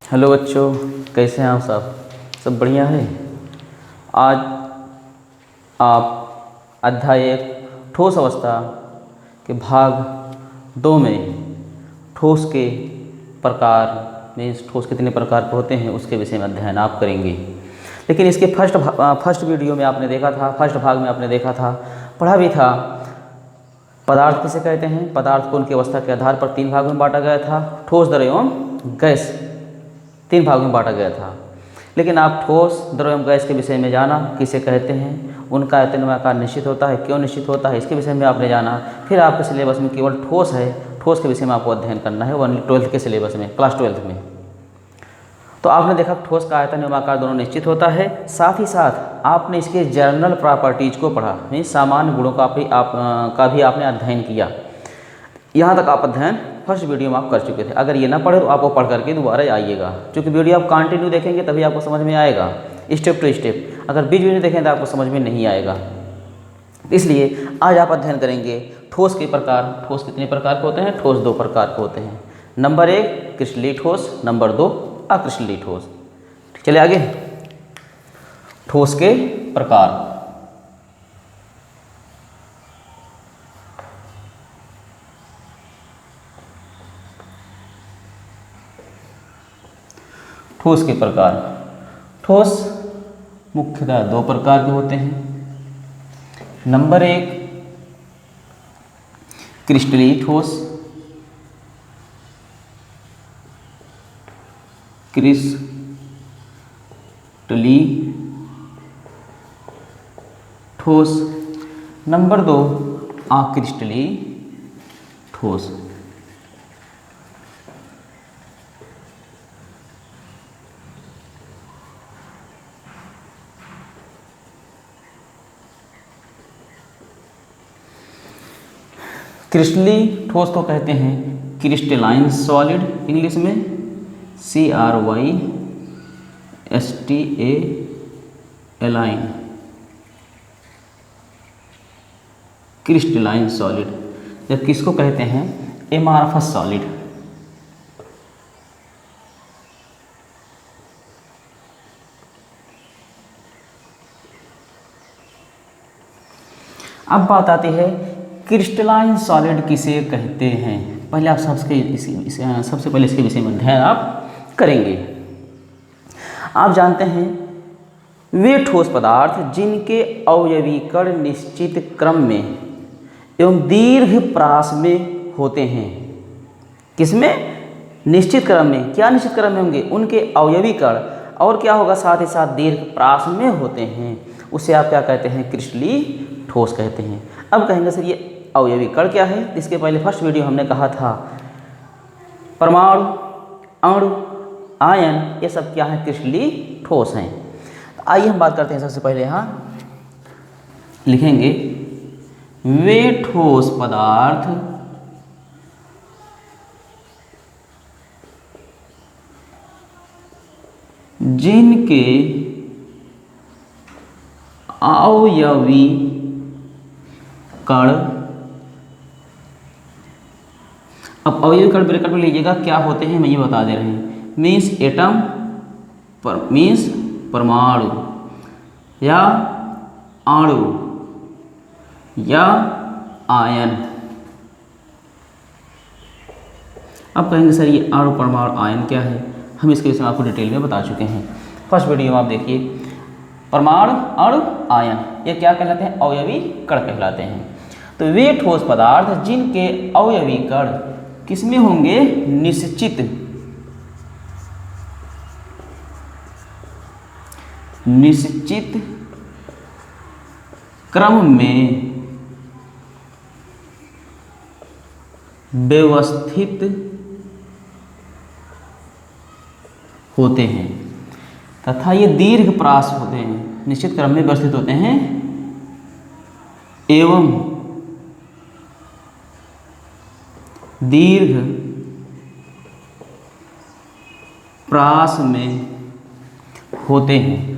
Hello बच्चों, कैसे हैं आप सब बढ़िया है। आज आप अध्याय 1 ठोस अवस्था के भाग 2 में ठोस के प्रकार में ठोस कितने प्रकार के होते हैं उसके विषय में अध्ययन आप करेंगे। लेकिन इसके फर्स्ट वीडियो में आपने देखा था, फर्स्ट भाग में आपने देखा था, पढ़ा भी था, पदार्थ किसे कहते हैं। पदार्थ को उनकी अवस्था के आधार पर 3 भाग में बांटा गया था। ठोस, द्रव एवं गैस 3 भाग में बांटा गया था। लेकिन आप ठोस, द्रव एवं गैस के विषय में जाना, किसे कहते हैं, उनका आयतन व आकार निश्चित होता है, क्यों निश्चित होता है, इसके विषय में आपने जाना। फिर आपके सिलेबस में केवल ठोस है, ठोस के विषय में आपको अध्ययन करना है, 12th के सिलेबस में, क्लास 12th में। तो आपने देखा ठोस का आयतन एवं आकार दोनों निश्चित होता है। साथ ही साथ आपने इसके जर्नल प्रॉपर्टीज़ को पढ़ा, यानी सामान्य गुणों का भी आपने अध्ययन किया। यहाँ तक आप अध्ययन फर्स्ट वीडियो में आप कर चुके थे। अगर ये ना पढ़े तो आपको पढ़ करके दोबारा आइएगा, क्योंकि वीडियो आप कंटिन्यू देखेंगे तभी आपको समझ में आएगा, स्टेप टू स्टेप। अगर बीच बीच में देखें तो आपको समझ में नहीं आएगा। इसलिए आज आप अध्ययन करेंगे ठोस के प्रकार। ठोस कितने प्रकार के होते हैं? ठोस 2 प्रकार के होते हैं। नंबर 1 क्रिस्टलीय ठोस, नंबर 2 अक्रिस्टलीय ठोस। चलिए आगे, ठोस के प्रकार। ठोस के प्रकार। ठोस मुख्यतः 2 प्रकार के होते हैं। नंबर 1 क्रिस्टलीय ठोस, क्रिस्टलीय ठोस। नंबर 2 अक्रिस्टलीय ठोस। क्रिस्टलीय ठोस को कहते हैं क्रिस्टलाइन सॉलिड, इंग्लिश में CRYSTALIN, क्रिस्टलाइन सॉलिड। जब किसको कहते हैं? Amorphous solid. अब बात आती है क्रिस्टलाइन सॉलिड किसे कहते हैं। पहले आप सबसे पहले इसके विषय में अध्ययन आप करेंगे। आप जानते हैं वे ठोस पदार्थ जिनके अवयवीकरण निश्चित क्रम में एवं दीर्घ प्रास में होते हैं। किसमें? निश्चित क्रम में। क्या निश्चित क्रम में होंगे? उनके अवयवीकरण, और क्या होगा साथ ही साथ दीर्घ प्रास में होते हैं। उसे आप क्या कहते हैं? क्रिस्टलीय ठोस कहते हैं। अब कहेंगे सर ये अवयवीकरण क्या है? इसके पहले फर्स्ट वीडियो हमने कहा था परमाणु, अणु, आयन, ये सब क्या है? क्रिस्टलीय ठोस हैं। तो आइए हम बात करते हैं। सबसे पहले यहाँ लिखेंगे वे ठोस पदार्थ जिनके अवयवीकरण, अब अवयवीकरण ब्रैकेट में लीजिएगा, क्या होते हैं मैं ये बता दे रहे हैं। मीन्स एटम, मीन्स परमाणु या अणु या आयन। अब कहेंगे सर ये अणु, परमाणु, आयन क्या है? हम इसके विषय में आपको डिटेल में बता चुके हैं। फर्स्ट वीडियो में आप देखिए, परमाणु, अणु, आयन ये क्या कहलाते हैं? अवयवीकरण कहलाते हैं। तो वे ठोस पदार्थ जिनके अवयवीकरण किसमें होंगे? निश्चित क्रम में व्यवस्थित होते हैं तथा ये दीर्घ प्रास होते हैं। निश्चित क्रम में व्यवस्थित होते हैं एवं दीर्घ प्रास में होते हैं।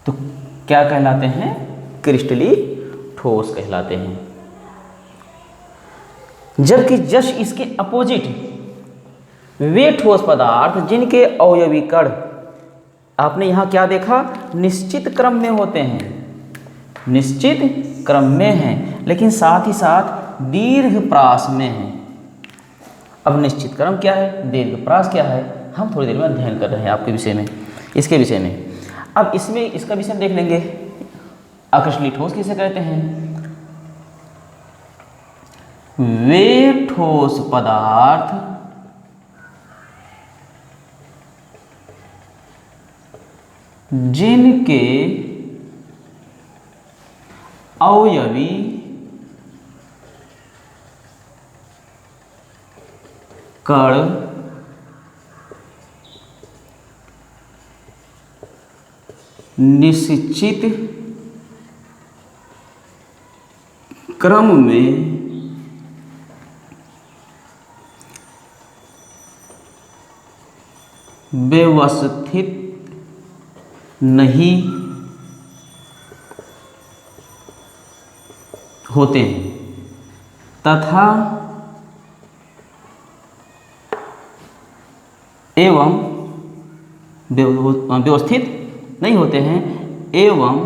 तो क्या कहलाते हैं? क्रिस्टलीय ठोस कहलाते हैं। जबकि जस्ट इसके अपोजिट वे ठोस पदार्थ जिनके अवयवी कण आपने यहाँ क्या देखा, निश्चित क्रम में होते हैं, निश्चित क्रम में हैं, लेकिन साथ ही साथ दीर्घप्रास में हैं। अब निश्चित क्रम क्या है, दीर्घप्रास क्या है, हम थोड़ी देर में अध्ययन कर रहे हैं आपके विषय में, इसके विषय में। अब इसमें इसका विषय देख लेंगे। आकृष्टलीय ठोस किसे कहते हैं? वे ठोस पदार्थ जिनके अवयवी कण निश्चित क्रम में व्यवस्थित नहीं होते हैं तथा एवं व्यवस्थित नहीं होते हैं एवं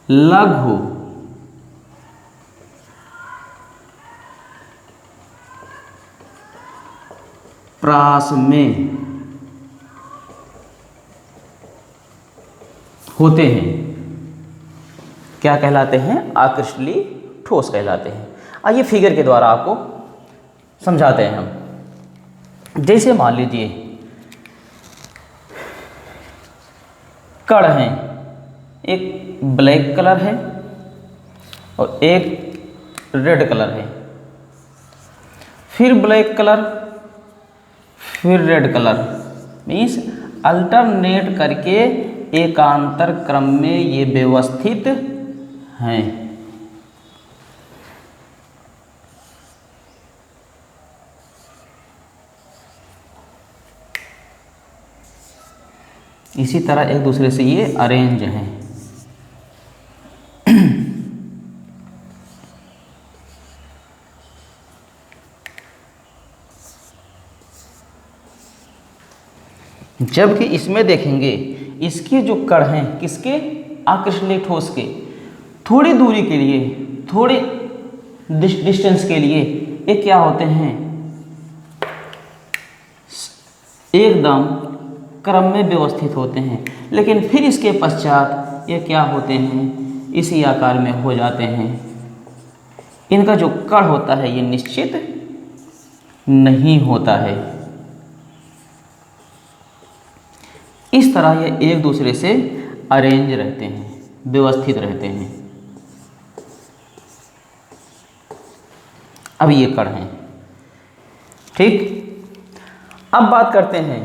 लघु प्रास में होते हैं। क्या कहलाते हैं? आकृष्टलीय ठोस कहलाते हैं। आइए फिगर के द्वारा आपको समझाते हैं हम। जैसे मान लीजिए कण हैं, एक ब्लैक कलर है और एक रेड कलर है, फिर ब्लैक कलर फिर रेड कलर, मीन्स अल्टरनेट करके एकांतर क्रम में ये व्यवस्थित हैं। इसी तरह एक दूसरे से ये अरेंज हैं। जबकि इसमें देखेंगे इसके जो कण हैं किसके? आकृष्टलीय ठोस के, थोड़ी दूरी के लिए, थोड़े डिस्टेंस के लिए ये क्या होते हैं? एकदम क्रम में व्यवस्थित होते हैं, लेकिन फिर इसके पश्चात ये क्या होते हैं? इसी आकार में हो जाते हैं। इनका जो कण होता है ये निश्चित नहीं होता है। इस तरह ये एक दूसरे से अरेंज रहते हैं, व्यवस्थित रहते हैं। अब ये कण हैं, ठीक। अब बात करते हैं,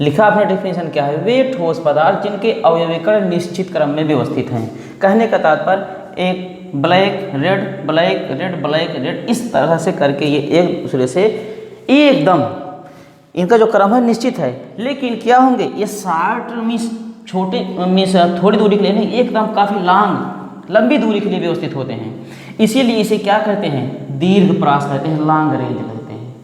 लिखा आपने डेफिनेशन क्या है? वे ठोस पदार्थ जिनके अवयवी कण निश्चित क्रम में व्यवस्थित हैं। कहने का तात्पर्य एक black red black red black red इस तरह से करके ये एक दूसरे से एकदम इनका जो क्रम है निश्चित है, लेकिन क्या होंगे? ये 60 मीस छोटे मीस थोड़ी दूरी के लिए नहीं, एकदम काफ़ी लंबी दूरी के लिए व्यवस्थित होते हैं। इसीलिए इसे क्या कहते हैं? दीर्घप्रास कहते हैं, लॉन्ग रेंज कहते हैं।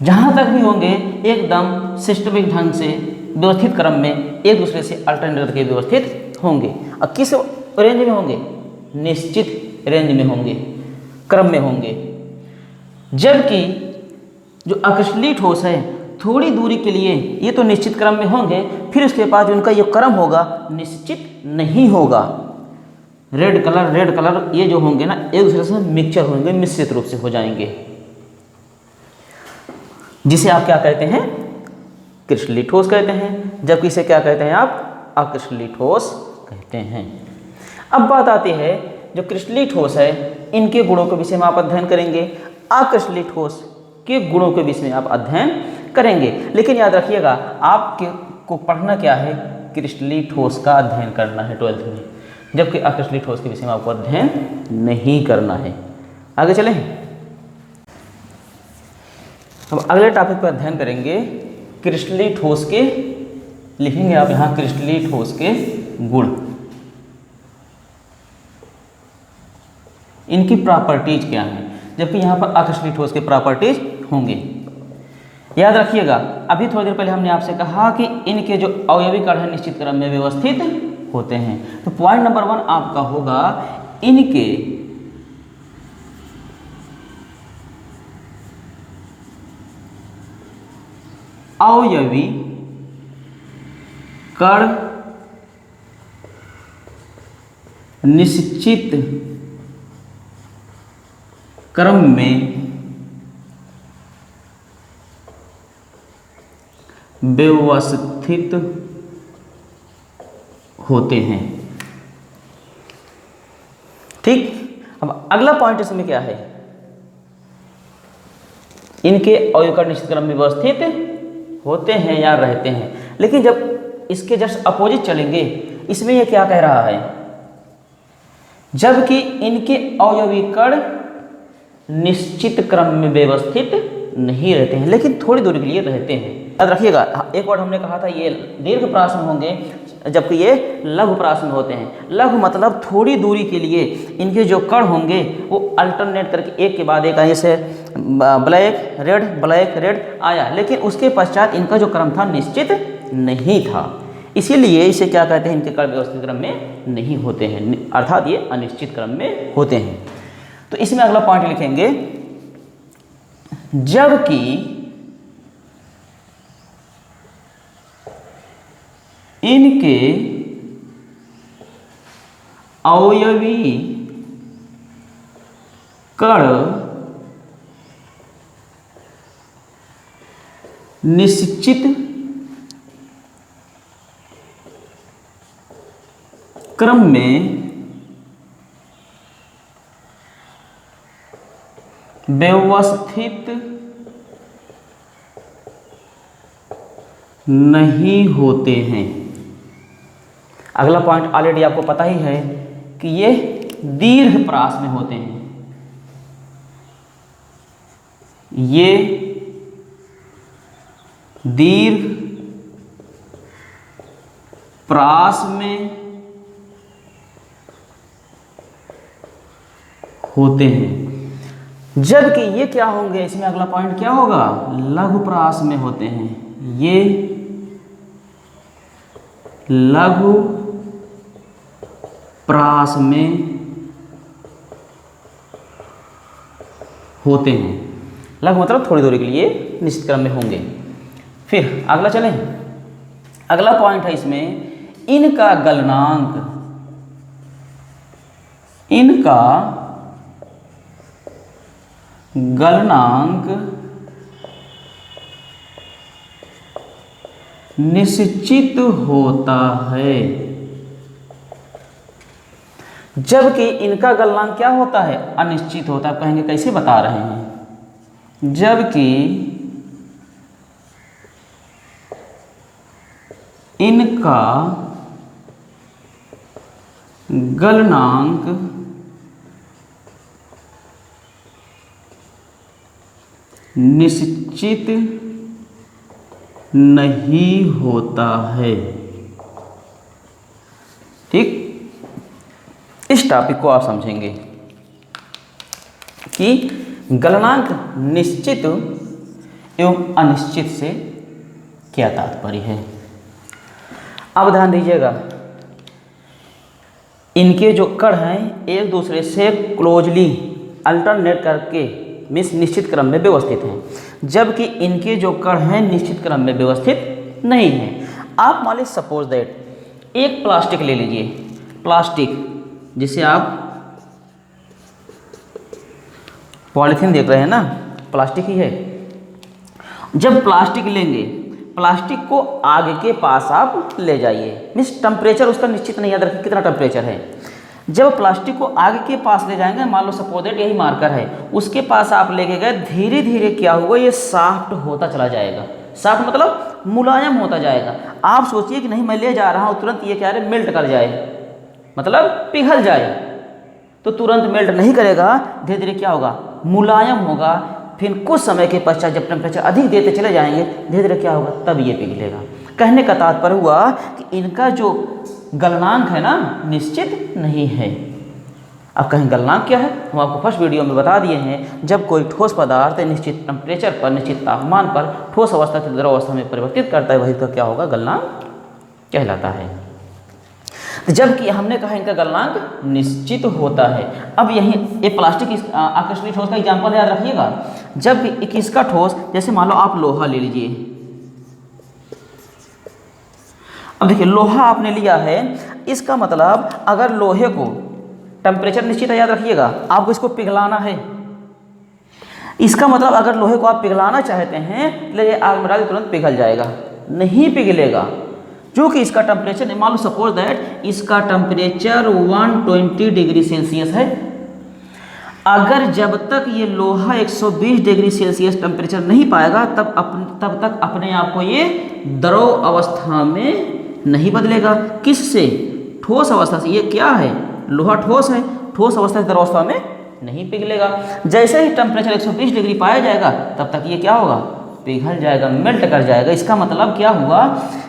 जहाँ तक भी होंगे एकदम सिस्टमिक ढंग से व्यवस्थित क्रम में एक दूसरे से अल्टरनेट करके व्यवस्थित होंगे। और किस रेंज में होंगे? निश्चित रेंज में होंगे, क्रम में होंगे। जबकि जो आकृष्टलीय ठोस है थोड़ी दूरी के लिए ये तो निश्चित क्रम में होंगे, फिर उसके बाद उनका ये क्रम होगा निश्चित नहीं होगा। रेड कलर ये जो होंगे ना एक दूसरे से मिक्सचर होंगे, मिश्रित रूप से हो जाएंगे, जिसे आप क्या कहते हैं? क्रिस्टलीय ठोस कहते हैं। जबकि इसे क्या कहते हैं आप? आकृष्टलीय ठोस कहते हैं। अब बात आती है जो क्रिस्टलीय ठोस है इनके गुणों के विषय में आप अध्ययन करेंगे, आकृष्टलीय ठोस के गुणों के विषय में आप अध्ययन करेंगे। लेकिन याद रखिएगा आपको पढ़ना क्या है? क्रिस्टलीय ठोस का अध्ययन करना है 12th में, जबकि आकृष्टलीय ठोस के विषय में आपको अध्ययन नहीं करना है। आगे चलें। अब अगले टॉपिक पर अध्ययन करेंगे क्रिस्टलीय ठोस के, लिखेंगे आप यहाँ क्रिस्टलीय ठोस के गुण। इनकी प्रॉपर्टीज क्या हैं, जबकि यहाँ पर अक्रिस्टलीय ठोस के प्रॉपर्टीज होंगे। याद रखिएगा, अभी थोड़ी देर पहले हमने आपसे कहा कि इनके जो अवयवी कण हैं निश्चित क्रम में व्यवस्थित होते हैं। तो पॉइंट नंबर 1 आपका होगा इनके अवयवी कण निश्चित क्रम में व्यवस्थित होते हैं। ठीक, अब अगला पॉइंट इसमें क्या है, इनके अवयवी कण निश्चित क्रम में व्यवस्थित होते हैं या रहते हैं। लेकिन जब इसके जस्ट अपोजिट चलेंगे, इसमें यह क्या कह रहा है, जबकि इनके अवयवी कण निश्चित क्रम में व्यवस्थित नहीं रहते हैं, लेकिन थोड़ी दूरी के लिए रहते हैं। याद रखिएगा, एक और हमने कहा था ये दीर्घ प्रास में होंगे, जबकि ये लघु प्रास में होते हैं। लघु मतलब थोड़ी दूरी के लिए इनके जो कण होंगे वो अल्टरनेट करके एक के बाद एक, जैसे ब्लैक रेड आया, लेकिन उसके पश्चात इनका जो क्रम था निश्चित नहीं था। इसीलिए इसे क्या कहते हैं, इनके कण व्यवस्थित क्रम में नहीं होते हैं, अर्थात ये अनिश्चित क्रम में होते हैं। तो इसमें अगला पॉइंट लिखेंगे, जबकि इनके अवयवी कण निश्चित क्रम में व्यवस्थित नहीं होते हैं। अगला पॉइंट ऑलरेडी आपको पता ही है कि ये दीर्घ प्रास में होते हैं। ये दीर्घ प्रास में होते हैं, जबकि ये क्या होंगे, इसमें अगला पॉइंट क्या होगा, लघु प्रास में होते हैं। ये लघु प्रास में होते हैं। लघु मतलब थोड़ी दूरी के लिए निश्चित क्रम में होंगे। फिर अगला चलें, अगला पॉइंट है इसमें, इनका गलनांक, इनका गलनांक निश्चित होता है। जबकि इनका गलनांक क्या होता है, अनिश्चित होता है। कहेंगे कैसे, बता रहे हैं, जबकि इनका गलनांक निश्चित नहीं होता है। ठीक, इस टॉपिक को आप समझेंगे कि गलनांक निश्चित एवं अनिश्चित से क्या तात्पर्य है। अब ध्यान दीजिएगा, इनके जो कण हैं एक दूसरे से क्लोजली अल्टरनेट करके निश्चित क्रम में व्यवस्थित हैं, जबकि इनके जो कण हैं निश्चित क्रम में व्यवस्थित नहीं हैं। आप मान लीजिए सपोज दैट एक प्लास्टिक ले लीजिए, प्लास्टिक जिसे आप पॉलीथीन देख रहे हैं ना, प्लास्टिक ही है। जब प्लास्टिक लेंगे, प्लास्टिक को आगे के पास आप ले जाइए, मीन्स टेम्परेचर उसका निश्चित नहीं, याद रखिए कितना टेम्परेचर है। जब प्लास्टिक को आगे के पास ले जाएंगे, मान लो सपोज दैट यही मार्कर है, उसके पास आप लेके गए, धीरे धीरे क्या होगा, ये सॉफ्ट होता चला जाएगा। सॉफ्ट मतलब मुलायम होता जाएगा। आप सोचिए कि नहीं मैं ले जा रहा हूँ, तुरंत ये क्या है, मेल्ट कर जाए, मतलब पिघल जाए, तो तुरंत मेल्ट नहीं करेगा, धीरे धीरे क्या होगा, मुलायम होगा। फिर कुछ समय के पश्चात जब टेम्परेचर अधिक देते चले जाएंगे, धीरे धीरे क्या होगा, तब ये पिघलेगा। कहने का तात्पर्य हुआ कि इनका जो गलनांक है ना, निश्चित नहीं है। अब कहें गलनांक क्या है, हम आपको फर्स्ट वीडियो में बता दिए हैं, जब कोई ठोस पदार्थ निश्चित टेम्परेचर पर निश्चित तापमान पर ठोस अवस्था से द्रव अवस्था में परिवर्तित करता है, वही तो क्या होगा, गलनांक कहलाता है। तो जबकि हमने कहा इनका गलनांक निश्चित होता है। अब यही ये प्लास्टिक आकर्षणीय ठोस का एग्जाम्पल याद रखिएगा। जब इसका ठोस, जैसे मान लो आप लोहा ले लीजिए, अब देखिए लोहा आपने लिया है, इसका मतलब अगर लोहे को टेम्परेचर निश्चित है, याद रखिएगा, आपको इसको पिघलाना है। इसका मतलब अगर लोहे को आप पिघलाना चाहते हैं, ले आग में डाल तुरंत पिघल जाएगा, नहीं पिघलेगा, क्योंकि इसका टेम्परेचर, मान लो सपोज दैट इसका टेम्परेचर 120 डिग्री सेल्सियस है। अगर जब तक ये लोहा 120 डिग्री सेल्सियस टेम्परेचर नहीं पाएगा, तब तक अपने आप को ये द्रव अवस्था में नहीं बदलेगा। किससे? ठोस अवस्था से। ये क्या है? लोहा ठोस है, ठोस अवस्था से द्रव अवस्था में नहीं पिघलेगा। जैसे ही टेम्परेचर 120 डिग्री पाया जाएगा, तब तक ये क्या होगा, पिघल जाएगा, मेल्ट कर जाएगा। इसका मतलब क्या हुआ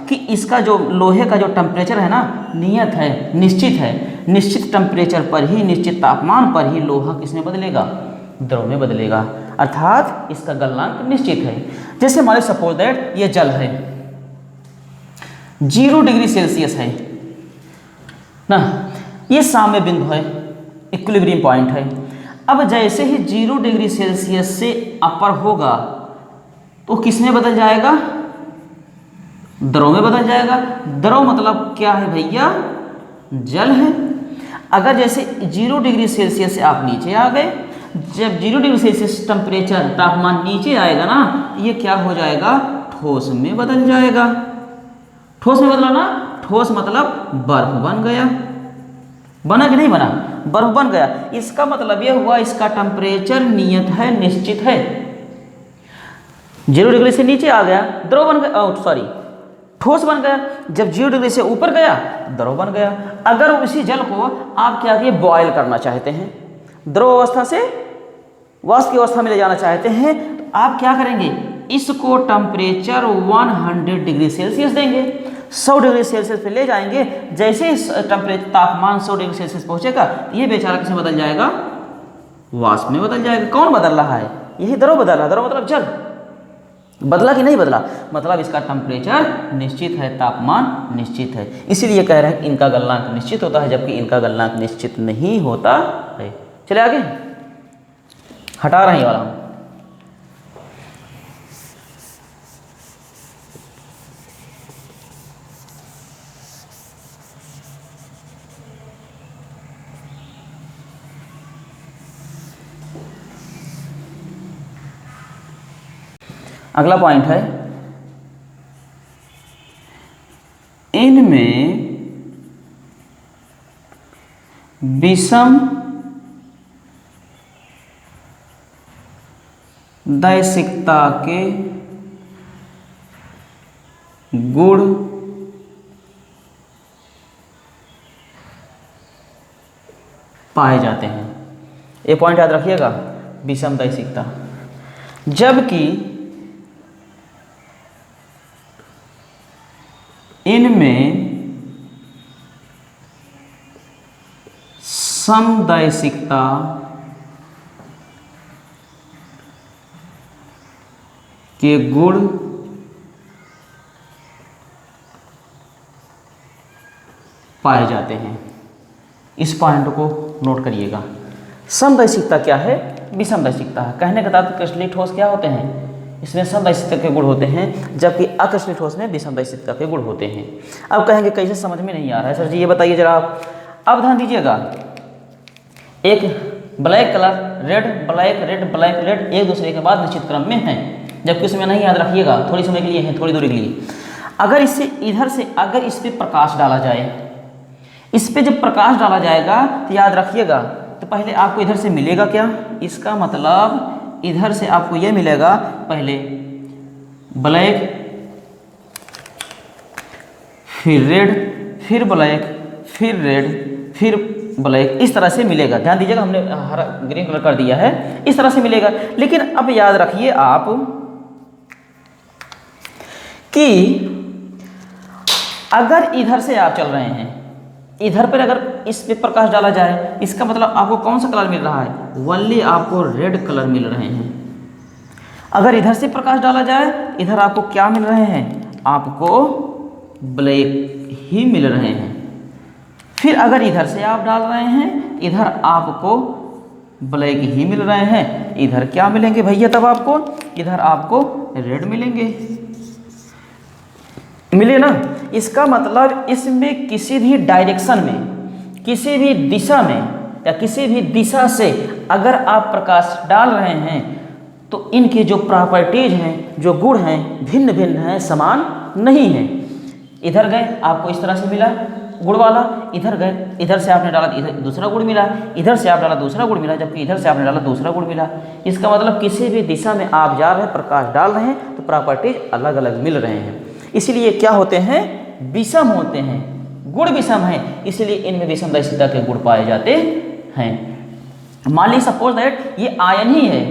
कि इसका जो लोहे का जो टेम्परेचर है ना, नियत है, निश्चित है, निश्चित टेम्परेचर पर ही, निश्चित तापमान पर ही लोहा किसमें बदलेगा, द्रव में बदलेगा, अर्थात इसका गलनांक निश्चित है। जैसे हमारे सपोज दैट ये जल है, 0 डिग्री सेल्सियस है ना, ये साम्य बिंदु है, इक्विलिब्रियम पॉइंट है। अब जैसे ही 0 डिग्री सेल्सियस से अपर होगा तो किसमें बदल जाएगा, द्रव में बदल जाएगा। द्रव मतलब क्या है भैया, जल है। अगर जैसे 0 डिग्री सेल्सियस से आप नीचे आ गए, जब 0 डिग्री सेल्सियस टेम्परेचर तापमान नीचे आएगा ना, ये क्या हो जाएगा, ठोस में बदल जाएगा। ठोस में बदला ना, ठोस मतलब बर्फ बन गया, बना कि नहीं बना, बर्फ बन गया। इसका मतलब यह हुआ इसका टेम्परेचर नियत है, निश्चित है। 0 डिग्री से नीचे आ गया, द्रव बन गया, ठोस बन गया। जब 0 डिग्री से ऊपर गया, द्रव बन गया। अगर उसी जल को आप क्या किए, बॉयल करना चाहते हैं, द्रव अवस्था से वाष्प की अवस्था में ले जाना चाहते हैं, तो आप क्या करेंगे, इसको टेम्परेचर 100 डिग्री सेल्सियस देंगे, 100 डिग्री सेल्सियस पे ले जाएंगे। जैसे ही टेम्परेचर तापमान 100 डिग्री सेल्सियस पहुंचेगा, ये बेचारा किसमें बदल जाएगा, वाष्प में बदल जाएगा। कौन बदल रहा है, यही द्रव बदल रहा है। द्रव मतलब जल। बदला कि नहीं बदला, मतलब इसका टेम्परेचर निश्चित है, तापमान निश्चित है, इसीलिए कह रहे हैं कि इनका गलनांक निश्चित होता है, जबकि इनका गलनांक निश्चित नहीं होता है। चले आगे, हटा रहे हैं वाला हम। अगला पॉइंट है, इनमें विषम दैशिकता के गुण पाए जाते हैं। ये पॉइंट याद रखिएगा, विषम दैशिकता। जबकि इनमें समदैशिकता के गुण पाए जाते हैं। इस पॉइंट को नोट करिएगा। समदैशिकता क्या है, विषमदैशिकता है। कहने का तात्पर्य क्रिस्टलीय ठोस क्या होते हैं, इसमें समदैशिकता के गुण होते हैं, जबकि अक्रिस्टलीय ठोस में विषमदैशिकता के गुण होते हैं। अब कहेंगे कैसे, समझ में नहीं आ रहा है सर जी, ये बताइए जरा आप। अब ध्यान दीजिएगा, एक black colour, red black, red black red, एक दूसरे के बाद निश्चित क्रम में हैं, जबकि उसमें नहीं, याद रखिएगा, थोड़ी समय के लिए है, थोड़ी दूरी के लिए। अगर इससे इधर से अगर इस पर प्रकाश डाला जाए, इस पर जब प्रकाश डाला जाएगा तो याद रखिएगा, तो पहले आपको इधर से मिलेगा क्या, इसका मतलब इधर से आपको यह मिलेगा, पहले ब्लैक, फिर रेड, फिर ब्लैक, फिर रेड, फिर ब्लैक, इस तरह से मिलेगा। ध्यान दीजिएगा, हमने हरा ग्रीन कलर कर दिया है, इस तरह से मिलेगा। लेकिन अब याद रखिए आप कि अगर इधर से आप चल रहे हैं, इधर पर अगर इस पे प्रकाश डाला जाए, इसका मतलब आपको कौन सा कलर मिल रहा है? ओनली आपको रेड कलर मिल रहे हैं। अगर इधर से प्रकाश डाला जाए, इधर आपको क्या मिल रहे हैं? आपको ब्लैक ही मिल रहे हैं। फिर अगर इधर से आप डाल रहे हैं, इधर आपको ब्लैक ही मिल रहे हैं। इधर क्या मिलेंगे भैया? तब आपको इधर आपको रेड मिलेंगे। मिले ना? इसका मतलब इसमें किसी भी डायरेक्शन में, किसी भी दिशा में या किसी भी दिशा से अगर आप प्रकाश डाल रहे हैं तो इनके जो प्रॉपर्टीज हैं, जो गुण हैं, भिन्न भिन्न हैं, समान नहीं हैं। इधर गए आपको इस तरह से मिला गुण वाला, इधर गए, इधर से आपने डाला इधर दूसरा गुण मिला, इधर से आप डाला दूसरा गुण मिला, जबकि इधर से आपने डाला दूसरा गुण मिला। इसका मतलब किसी भी दिशा में आप जा रहे हैं, प्रकाश डाल रहे हैं, तो प्रॉपर्टीज अलग अलग मिल रहे हैं। इसलिए क्या होते हैं? विषम होते हैं, गुण विषम है, इसलिए इनमें विषमदर्शिता के गुण पाए जाते हैं। मान लीजिए सपोज दैट ये आयन ही है,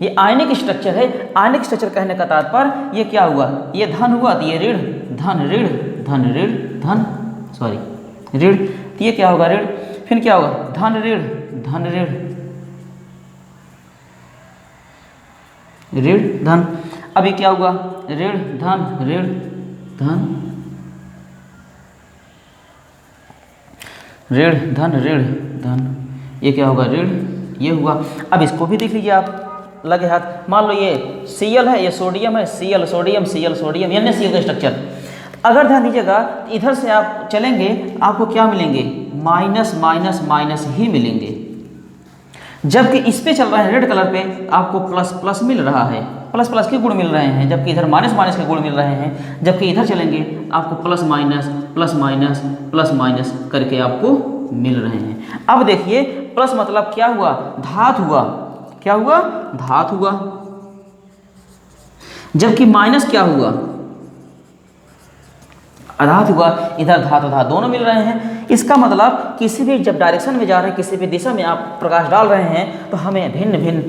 ये आयनिक स्ट्रक्चर है। आयनिक स्ट्रक्चर कहने का तात्पर्य ये क्या हुआ? ये धन हुआ तो ये ऋण, धन ऋण, धन ऋण, धन सॉरी ऋण, तो ये क्या होगा? ऋण। फिर क्या होगा? धन ऋण, धन ऋण, ऋण धन। अभी क्या हुआ? ऋण धन, ऋण धन, ऋण धन, ऋण धन। ये क्या होगा? ऋण, ये हुआ। अब इसको भी देख लीजिए आप लगे हाथ। मान लो ये Cl है, ये सोडियम है, Cl sodium, Cl sodium, NaCl का स्ट्रक्चर। अगर ध्यान दीजिएगा, इधर से आप चलेंगे, आपको क्या मिलेंगे? माइनस माइनस माइनस ही मिलेंगे। जबकि इस पे चल रहा है रेड कलर पे, आपको प्लस प्लस मिल रहा है, प्लस प्लस के गुण मिल रहे हैं, जबकि इधर माइनस माइनस के गुण मिल रहे हैं। जबकि इधर चलेंगे आपको plus minus plus minus plus minus करके आपको मिल रहे हैं। अब देखिए, प्लस मतलब क्या हुआ? धातु हुआ। क्या हुआ? धातु हुआ। जबकि माइनस क्या हुआ? अधातु हुआ। इधर धातु धातु दोनों मिल रहे हैं। इसका मतलब किसी भी जब डायरेक्शन में जा रहे हैं, किसी भी दिशा में आप प्रकाश डाल रहे हैं, तो हमें भिन्न भिन्न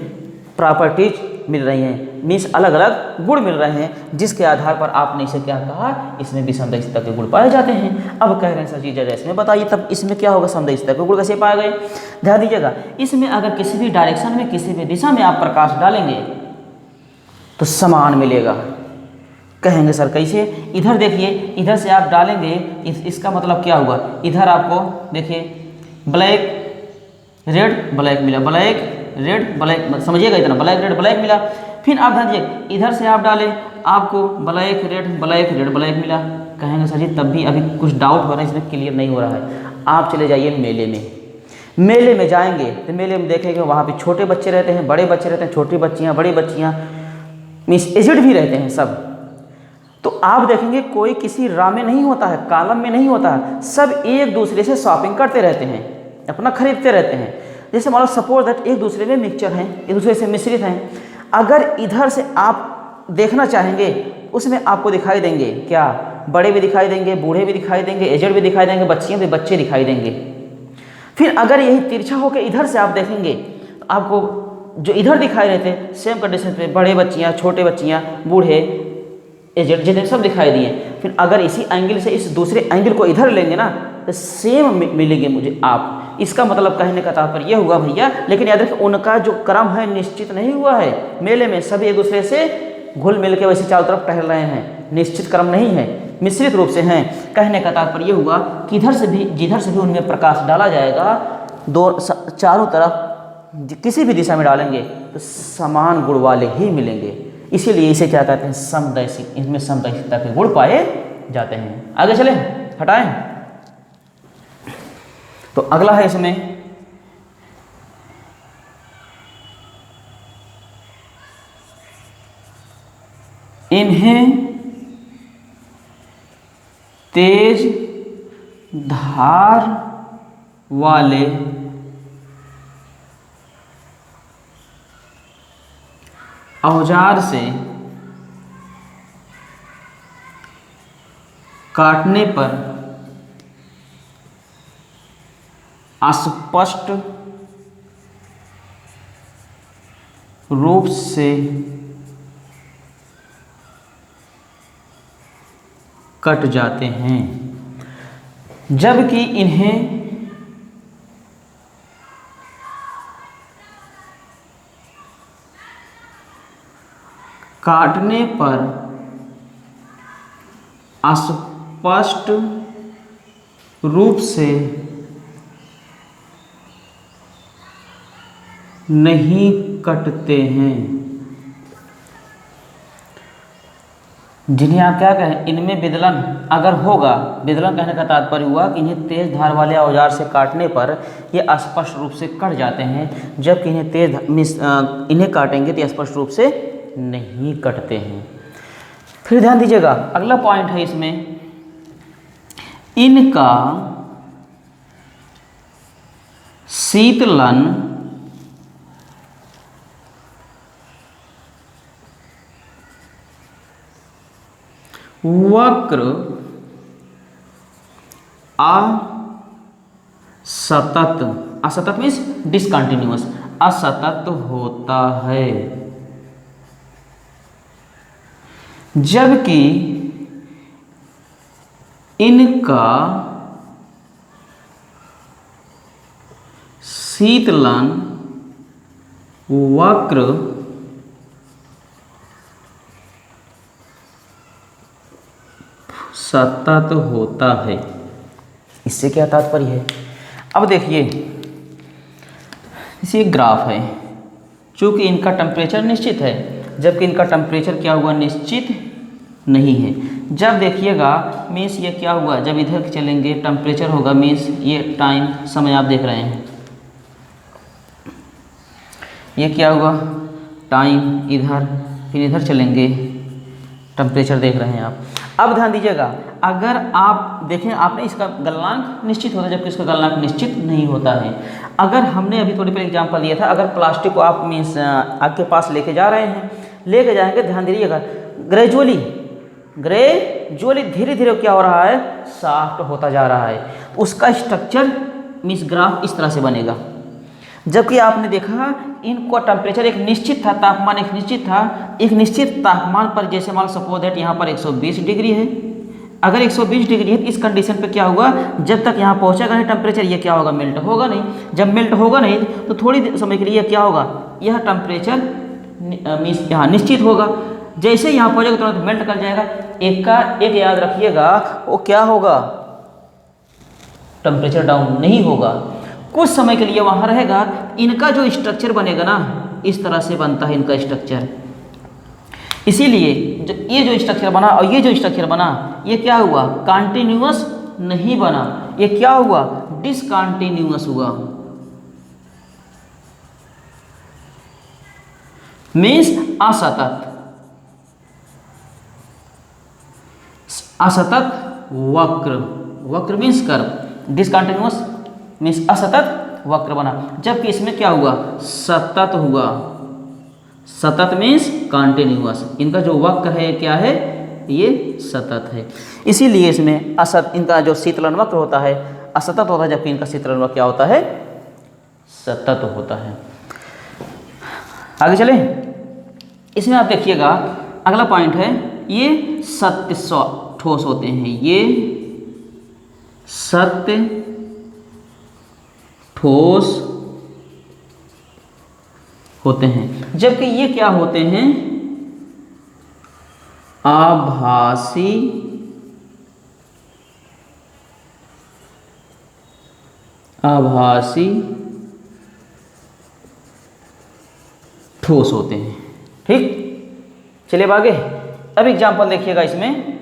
प्रॉपर्टीज मिल रही हैं, मीन्स अलग अलग गुण मिल रहे हैं, जिसके आधार पर आपने इसे क्या कहा? इसमें विषमदर्शिता के गुण पाए जाते हैं। अब कह रहे हैं सर जी जरा इसमें बताइए, तब इसमें क्या होगा? समदर्शिता के गुण कैसे पाए गए? ध्यान दीजिएगा, इसमें अगर किसी भी डायरेक्शन में, किसी भी दिशा में आप प्रकाश डालेंगे तो समान मिलेगा। कहेंगे सर कैसे? इधर देखिए, इधर से आप डालेंगे, इसका मतलब क्या हुआ? इधर आपको देखिए ब्लैक रेड ब्लैक मिला, ब्लैक रेड ब्लैक, समझिएगा इतना, ब्लैक रेड ब्लैक मिला। फिर आप ध्यान दीजिए, इधर से आप डालें, आपको ब्लैक रेड ब्लैक मिला। कहेंगे सर जी तब भी अभी कुछ डाउट हो रहा है, इसमें क्लियर नहीं हो रहा है। आप चले जाइए मेले में, मेले में जाएंगे तो मेले में देखेंगे वहाँ पे छोटे बच्चे रहते हैं, बड़े बच्चे रहते हैं, छोटी बच्चियाँ, बड़ी बच्चियाँ, मीन्स एजिड भी रहते हैं सब। तो आप देखेंगे कोई किसी रा में नहीं होता है, कॉलम में नहीं होता है, सब एक दूसरे से शॉपिंग करते रहते हैं, अपना खरीदते रहते हैं। जैसे मान लो सपोज दैट एक दूसरे में मिक्सचर हैं, एक दूसरे से मिश्रित हैं। अगर इधर से आप देखना चाहेंगे, उसमें आपको दिखाई देंगे क्या? बड़े भी दिखाई देंगे, बूढ़े भी दिखाई देंगे, एजेड भी दिखाई देंगे, बच्चियाँ भी, बच्चे दिखाई देंगे। फिर अगर यही तिरछा होकर इधर से आप देखेंगे, तो आपको जो इधर दिखाई रहे थे सेम कंडीशन पे बड़े बच्चियाँ, छोटे बच्चियाँ, बूढ़े, एजेड, जितने सब दिखाई दिए। फिर अगर इसी एंगल से इस दूसरे एंगल को इधर लेंगे ना, तो सेम मिलेंगे मुझे आप। इसका मतलब कहने का तात्पर्य यह हुआ भैया, लेकिन याद रखिए उनका जो क्रम है निश्चित नहीं हुआ है। मेले में सभी एक दूसरे से घुल मिल के वैसे चारों तरफ टहल रहे हैं, निश्चित क्रम नहीं है, मिश्रित रूप से हैं। कहने का तात्पर्य यह हुआ कि इधर से भी, जिधर से भी उनमें प्रकाश डाला जाएगा, चारों तरफ किसी भी दिशा में डालेंगे तो समान गुण वाले ही मिलेंगे। इसीलिए इसे क्या कहते हैं? समदैशिक। इसमें समदैशिकता के गुण पाए जाते हैं। आगे चलें, हटाएं। तो अगला है इसमें इन्हें तेज धार वाले औजार से काटने पर स्पष्ट रूप से कट जाते हैं। जबकि इन्हें काटने पर स्पष्ट रूप से नहीं कटते हैं। जिन्हें आप क्या कहें, इनमें विदलन अगर होगा, विदलन कहने का तात्पर्य हुआ कि इन्हें तेज धार वाले औजार से काटने पर ये स्पष्ट रूप से कट जाते हैं, जबकि इन्हें काटेंगे तो स्पष्ट रूप से नहीं कटते हैं। फिर ध्यान दीजिएगा, अगला पॉइंट है इसमें, इनका शीतलन वक्र असतत, असतत मीन्स डिसकंटिन्यूअस, असतत होता है, जबकि इनका शीतलन वक्र सतत होता है। इससे क्या तात्पर्य है? अब देखिए, इसी एक ग्राफ है, चूंकि इनका टेम्परेचर निश्चित है, जबकि इनका टेम्परेचर क्या हुआ, निश्चित नहीं है। जब देखिएगा मीन्स ये क्या हुआ, जब इधर चलेंगे टेम्परेचर होगा, मीन्स ये टाइम समय आप देख रहे हैं, ये क्या हुआ टाइम, इधर फिर इधर चलेंगे टेम्परेचर देख रहे हैं आप। अब ध्यान दीजिएगा, अगर आप देखें, आपने इसका गलनांक निश्चित होता है, जबकि इसका गलनांक निश्चित नहीं होता है। अगर हमने अभी थोड़ी पहले एग्जाम्पल दिया था, अगर प्लास्टिक को आप मीन्स आपके पास लेके जा रहे हैं, लेके जाएंगे, ध्यान दीजिएगा, ग्रेजुअली धीरे धीरे क्या हो रहा है, सॉफ्ट होता जा रहा है। उसका स्ट्रक्चर मीन्स ग्राफ इस तरह से बनेगा। जबकि आपने देखा इनको टेम्परेचर एक निश्चित था, तापमान एक निश्चित था, एक निश्चित तापमान पर, जैसे मान सपोज दैट यहाँ पर 120 डिग्री है, अगर 120 डिग्री है तो इस कंडीशन पे क्या हुआ, जब तक यहाँ पहुँचेगा नहीं टेम्परेचर, ये क्या होगा, मेल्ट होगा नहीं। जब मेल्ट होगा नहीं तो थोड़ी समय के लिए क्या होगा, यह टेम्परेचर मीन्स यहाँ निश्चित होगा। जैसे यहाँ पहुँचेगा तुरंत मेल्ट कर जाएगा। एक याद रखिएगा, वो क्या होगा, टेम्परेचर डाउन नहीं होगा, कुछ समय के लिए वहाँ रहेगा। इनका जो स्ट्रक्चर बनेगा ना, इस तरह से बनता है इनका स्ट्रक्चर। इसीलिए ये जो स्ट्रक्चर बना और ये जो स्ट्रक्चर बना, ये क्या हुआ, कंटिन्यूअस नहीं बना, ये क्या हुआ, डिसकंटिन्यूअस हुआ। मीन्स असतत, असतत वक्र, वक्र मीन्स कर्व, डिसकंटिन्यूअस मीन्स असतत वक्र बना। जबकि इसमें क्या हुआ, सतत हुआ। सतत मीन्स कंटिन्यूअस, इनका जो वक्र है क्या है, ये सतत है। इसीलिए इसमें इनका जो शीतलन वक्र होता है असतत होता है, जबकि इनका शीतलन वक्र क्या होता है, सतत होता है। आगे चले, इसमें आप देखिएगा अगला पॉइंट है, ये सत्य ठोस होते हैं, ये सत्य ठोस होते हैं, जबकि ये क्या होते हैं, आभासी ठोस होते हैं। ठीक, चलिए अब आगे। अब एग्जाम्पल देखिएगा इसमें,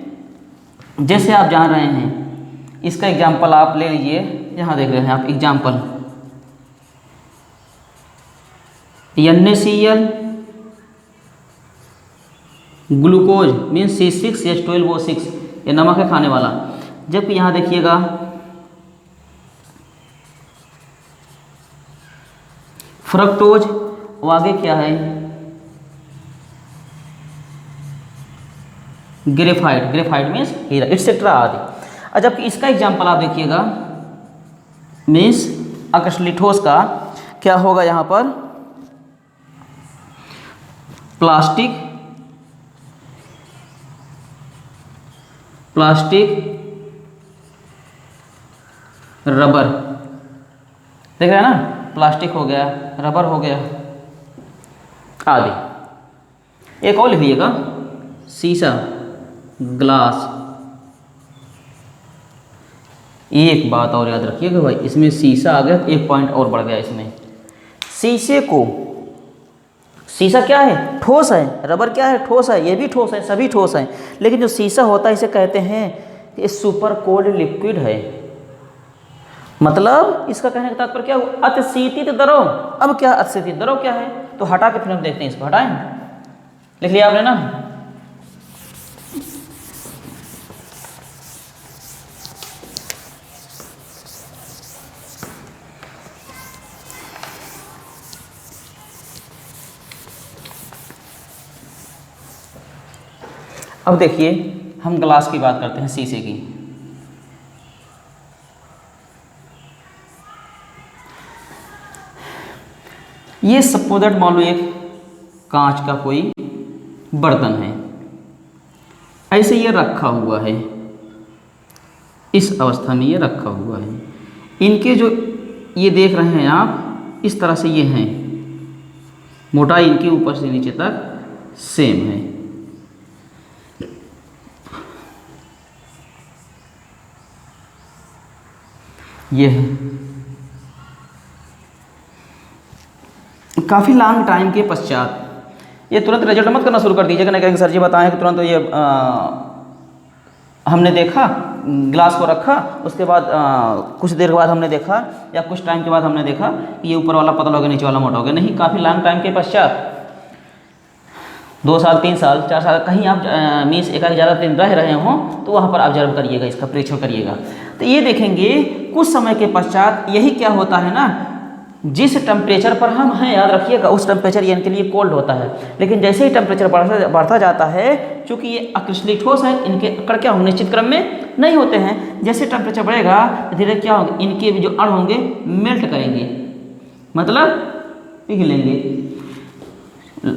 जैसे आप जान रहे हैं, इसका एग्जाम्पल आप ले लीजिए, यहाँ देख रहे हैं आप example, NaCl glucose means C6H12O6, ये नमक है खाने वाला। जबकि यहाँ देखिएगा फ्रक्टोज, वो आगे क्या है, ग्रेफाइट, ग्रेफाइट मीन्स हीरा, एटसेट्रा आदि। और जबकि इसका एग्जाम्पल आप देखिएगा, मीन्स अकशली ठोस का क्या होगा, यहाँ पर प्लास्टिक रबर, देख रहे हैं ना, प्लास्टिक हो गया, रबर हो गया आदि। एक और लिख लीजिएगा, शीशा, ग्लास। एक बात और याद रखिएगा भाई, इसमें शीशा आ गया, एक पॉइंट और बढ़ गया इसमें। शीशे को, शीशा क्या है? ठोस है। रबर क्या है? ठोस है। ये भी ठोस है, सभी ठोस हैं। लेकिन जो शीशा होता है इसे कहते हैं ये सुपर कोल्ड लिक्विड है। मतलब इसका कहने का तात्पर्य क्या हुआ? अतिशीतित द्रव। अब क्या अतिशीतित द्रव क्या है? तो हटा के फिर हम देखते हैं इसको। हटाएं, लिख लिया आपने ना। अब देखिए हम ग्लास की बात करते हैं, शीशे की। ये सपोज दैट मान लो एक कांच का कोई बर्तन है, ऐसे ये रखा हुआ है, इस अवस्था में ये रखा हुआ है। इनके जो ये देख रहे हैं आप, इस तरह से ये हैं, मोटाई इनकी ऊपर से नीचे तक सेम है। ये है काफ़ी लॉन्ग टाइम के पश्चात। ये तुरंत रिजल्ट मत करना शुरू कर दीजिएगा, नहीं कहेंगे सर जी बताएं कि तुरंत ये हमने देखा, ग्लास को रखा, उसके बाद कुछ देर के बाद हमने देखा या कुछ टाइम के बाद हमने देखा कि ये ऊपर वाला पतला हो गया, नीचे वाला मोटा हो गया। नहीं, काफ़ी लॉन्ग टाइम के पश्चात, 2 साल 3 साल 4 साल, कहीं आप मीन्स एक आध ज़्यादा दिन रह रहे हों तो वहाँ पर ऑब्जर्व करिएगा, इसका परीक्षण करिएगा। तो ये देखेंगे कुछ समय के पश्चात यही क्या होता है ना, जिस टेम्परेचर पर हम हैं, याद रखिएगा, उस टेम्परेचर ये इनके लिए कोल्ड होता है। लेकिन जैसे ही टेम्परेचर बढ़ता जाता है, चूँकि ये अक्रिस्टलीय ठोस है, इनके अकड़ क्या होंगे? निश्चित क्रम में नहीं होते हैं। जैसे टेम्परेचर बढ़ेगा धीरे क्या होंगे? इनके जो अण होंगे मेल्ट करेंगे, मतलब पिघलेंगे।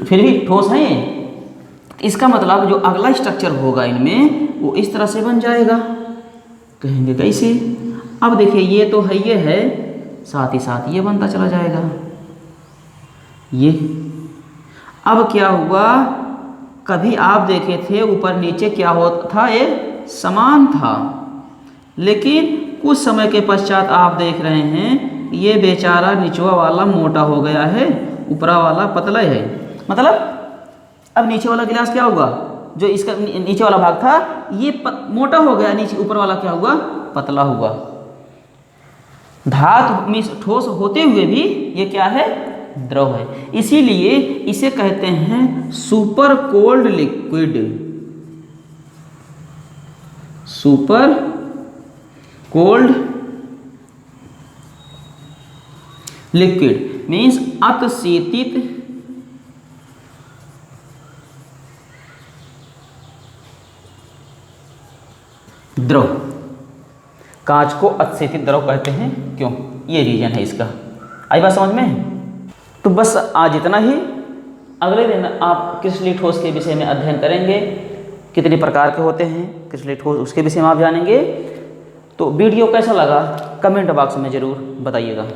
फिर भी ठोस है ये। इसका मतलब जो अगला स्ट्रक्चर होगा इनमें वो इस तरह से बन जाएगा। कहेंगे कैसे? अब देखिए ये तो है, ये है, साथ ही साथ ये बनता चला जाएगा। ये अब क्या हुआ? कभी आप देखे थे ऊपर नीचे क्या होता था? ये समान था, लेकिन कुछ समय के पश्चात आप देख रहे हैं ये बेचारा निचवा वाला मोटा हो गया है, ऊपरा वाला पतला है। मतलब अब नीचे वाला गिलास क्या होगा? जो इसका नीचे वाला भाग था ये मोटा हो गया, नीचे ऊपर वाला क्या हुआ? पतला हुआ। धातु में ठोस होते हुए भी ये क्या है? द्रव है। इसीलिए इसे कहते हैं super cold liquid. Super cold liquid means अतिशीतित द्रव। कांच को अतिशीतित द्रव कहते हैं, क्यों? ये रीजन है इसका। आई बात समझ में? तो बस आज इतना ही। अगले दिन आप क्रिस्टलीय ठोस के विषय में अध्ययन करेंगे, कितने प्रकार के होते हैं क्रिस्टलीय ठोस, उसके विषय में आप जानेंगे। तो वीडियो कैसा लगा कमेंट बॉक्स में ज़रूर बताइएगा।